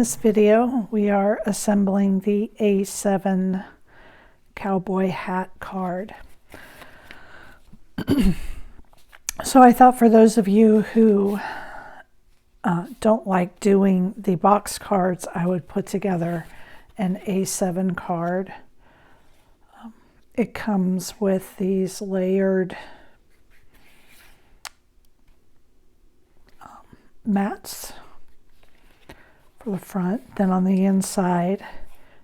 In this video, we are assembling the A7 Cowboy hat card. So I thought for those of you who don't like doing the box cards, I would put together an A7 card. It comes with these layered mats for the front. Then on the inside,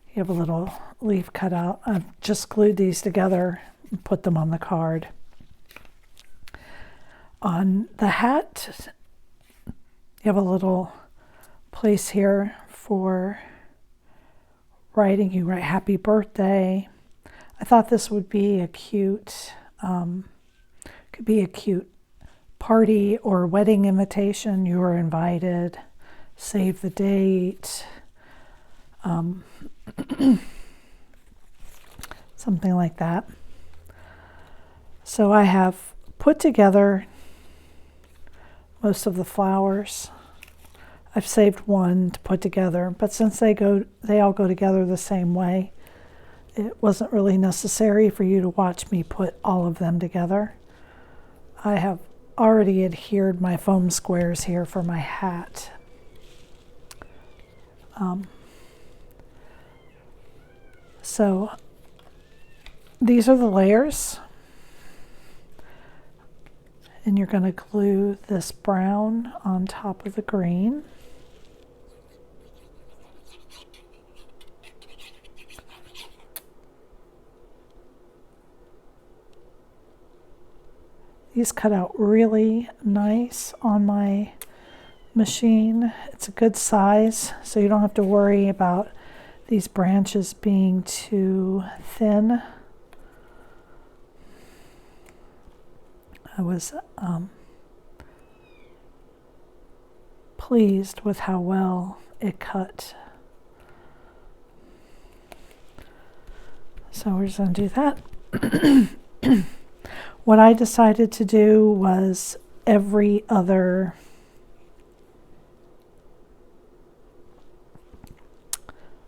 you have a little leaf cut out. I've just glued these together and put them on the card. On the hat, you have a little place here for writing. You write happy birthday. I thought this would be a cute, could be a cute party or wedding invitation. You are invited. Save the date. Something like that. So I have put together most of the flowers. I've saved one to put together, but since they all go together the same way, it wasn't really necessary for you to watch me put all of them together. I have already adhered my foam squares here for my hat. So these are the layers, and you're going to glue this brown on top of the green. These cut out really nice on my machine. It's a good size, so you don't have to worry about these branches being too thin. I was pleased with how well it cut. So we're just going to do that. What I decided to do was every other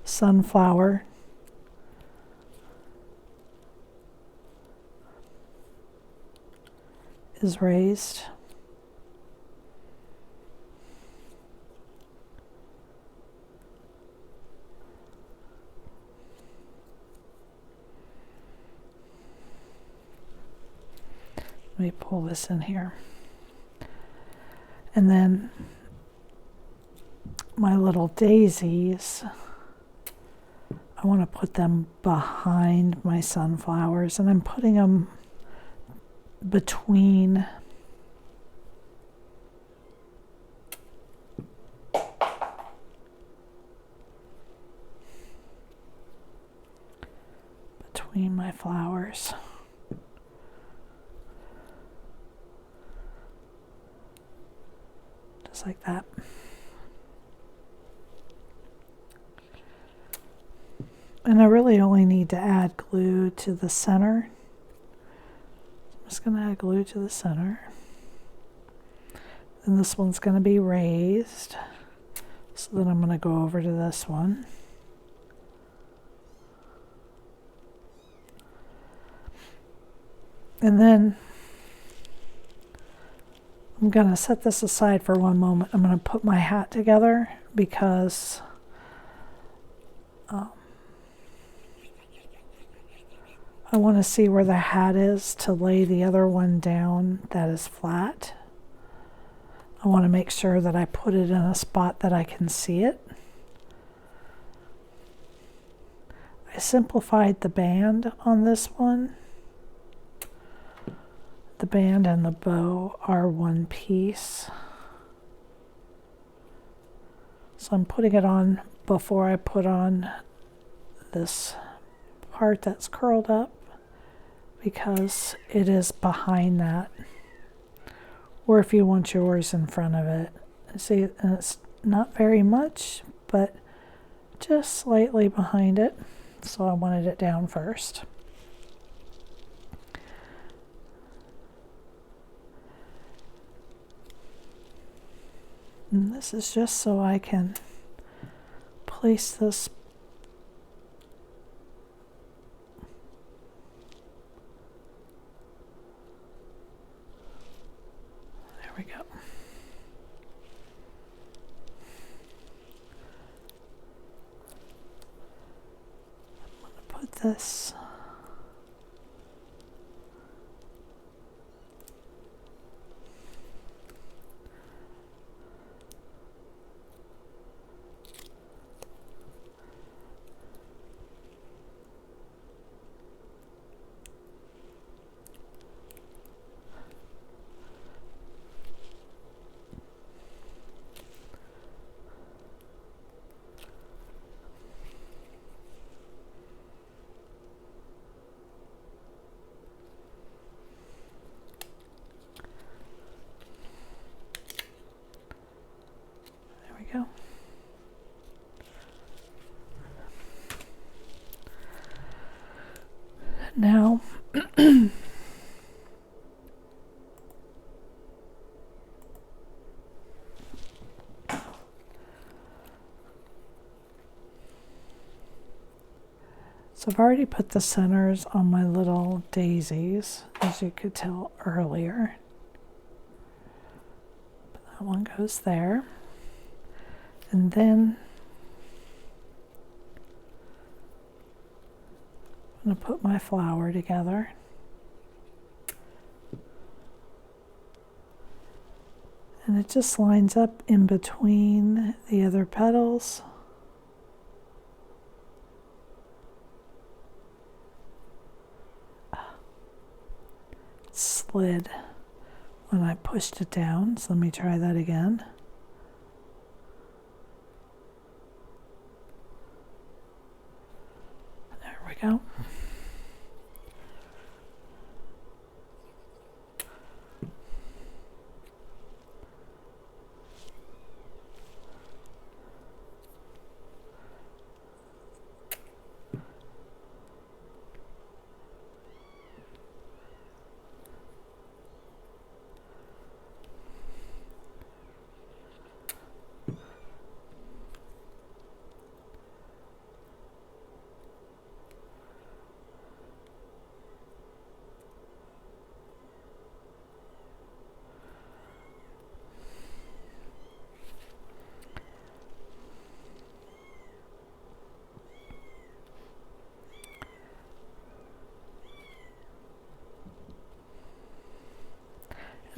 sunflower is raised. Let me pull this in here. And then my little daisies, I want to put them behind my sunflowers, and I'm putting them between my flowers. Just like that. And I really only need to add glue to the center. I'm just going to add glue to the center. And this one's going to be raised. So then I'm going to go over to this one. And then I'm going to set this aside for one moment. I'm going to put my hat together because I want to see where the hat is to lay the other one down that is flat. I want to make sure that I put it in a spot that I can see it. I simplified the band on this one. The band and the bow are one piece. So I'm putting it on before I put on this part that's curled up, because it is behind that, or if you want yours in front of it. See, and it's not very much, but just slightly behind it, so I wanted it down first. And this is just so I can place this there we go. I'm going to put this go. Now, so I've already put the centers on my little daisies, as you could tell earlier. That one goes there. And then I'm going to put my flower together. And it just lines up in between the other petals. It slid when I pushed it down, so let me try that again. Go.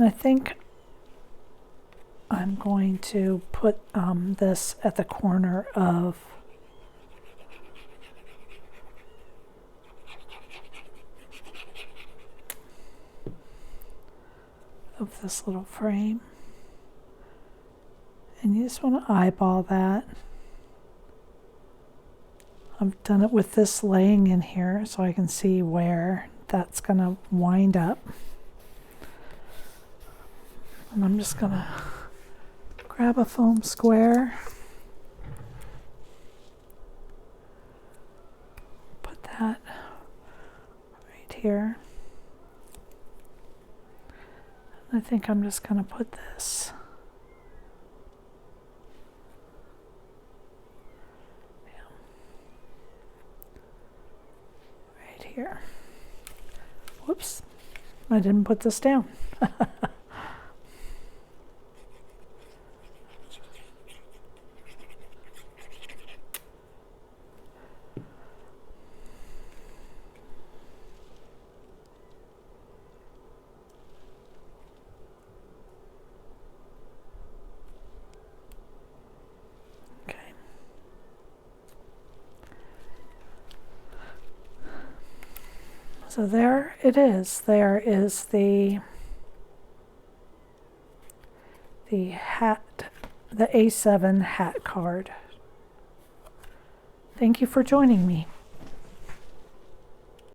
And I think I'm going to put this at the corner of this little frame. And you just want to eyeball that. I've done it with this laying in here so I can see where that's going to wind up. And I'm just going to grab a foam square, put that right here. And I think I'm just going to put this right here. Whoops, I didn't put this down. So there it is. There is the hat, the A7 hat card. Thank you for joining me.